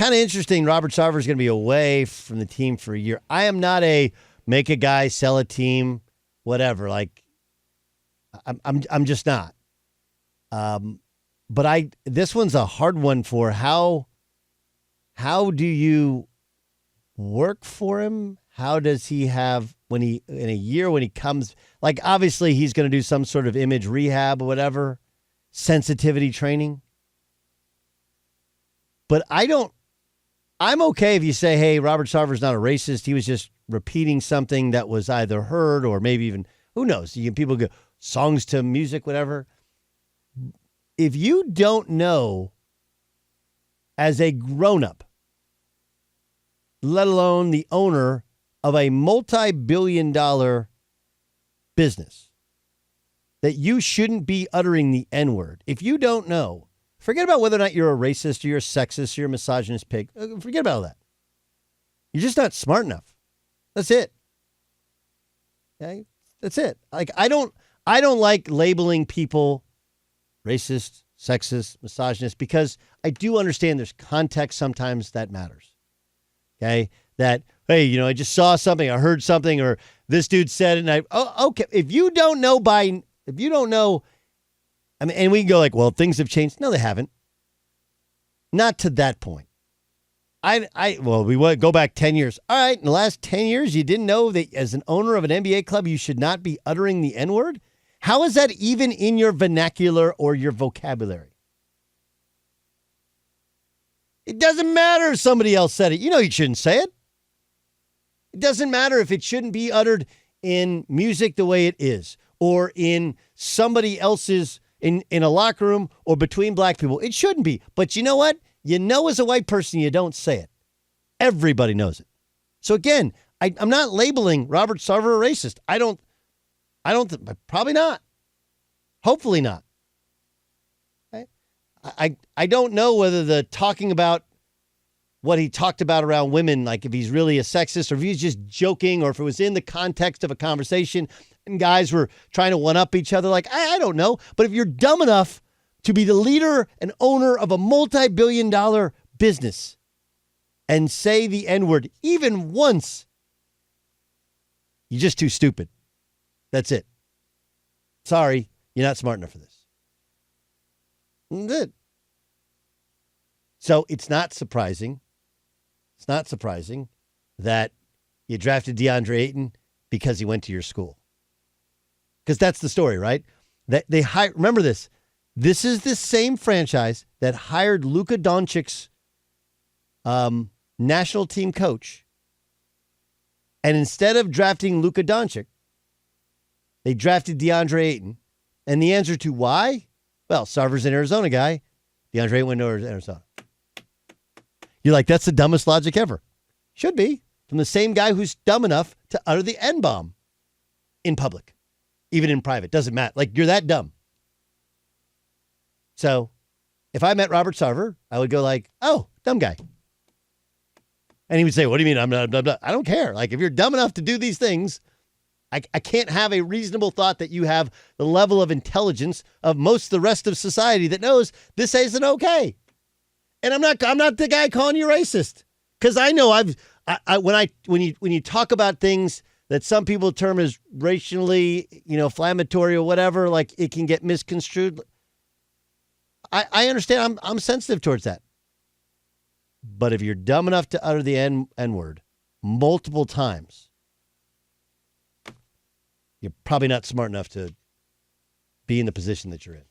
kind of interesting. Robert Sarver is going to be away from the team for a year. I am not a make a guy sell a team, whatever. Like, I'm just not. But this one's a hard one for how do you work for him? How does he have in a year when he comes, like obviously he's going to do some sort of image rehab or whatever, sensitivity training. But I'm okay if you say, hey, Robert Sarver's not a racist. He was just repeating something that was either heard or maybe even, who knows? People go songs to music, whatever. If you don't know as a grown-up, let alone the owner of a multi-billion-dollar business, that you shouldn't be uttering the N-word. If you don't know, forget about whether or not you're a racist or you're a sexist or you're a misogynist pig. Forget about all that. You're just not smart enough. That's it. Okay? That's it. Like I don't like labeling people racist, sexist, misogynist, because I do understand there's context sometimes that matters. Okay? That, hey, I just saw something, I heard something, or this dude said it, and okay. If you don't know, I mean, and we can go like, well, things have changed. No, they haven't. Not to that point. We want to go back 10 years. All right, in the last 10 years, you didn't know that as an owner of an NBA club, you should not be uttering the N-word? How is that even in your vernacular or your vocabulary? It doesn't matter if somebody else said it. You shouldn't say it. It doesn't matter if it shouldn't be uttered in music the way it is, or in somebody else's, in a locker room, or between black people. It shouldn't be. But you know what? As a white person, you don't say it. Everybody knows it. So again, I'm not labeling Robert Sarver a racist. Probably not. Hopefully not. Okay? I don't know whether the talking about what he talked about around women, like if he's really a sexist or if he's just joking or if it was in the context of a conversation and guys were trying to one-up each other. Like, I don't know. But if you're dumb enough to be the leader and owner of a multi-billion-dollar business and say the N-word even once, you're just too stupid. That's it. Sorry, you're not smart enough for this. That's it. So it's not surprising. It's not surprising that you drafted DeAndre Ayton because he went to your school. Because that's the story, right? That they remember this. This is the same franchise that hired Luka Doncic's national team coach. And instead of drafting Luka Doncic, they drafted DeAndre Ayton. And the answer to why? Well, Sarver's an Arizona guy. DeAndre Ayton went to Arizona. You're like, that's the dumbest logic ever. Should be. From the same guy who's dumb enough to utter the N-bomb in public, even in private. Doesn't matter. Like, you're that dumb. So if I met Robert Sarver, I would go like, oh, dumb guy. And he would say, what do you mean? I'm not. I don't care. Like, if you're dumb enough to do these things, I can't have a reasonable thought that you have the level of intelligence of most of the rest of society that knows this isn't okay. And I'm not the guy calling you racist, because I know when you talk about things that some people term as racially, inflammatory or whatever, like it can get misconstrued. I understand. I'm sensitive towards that. But if you're dumb enough to utter the N-word multiple times, you're probably not smart enough to be in the position that you're in.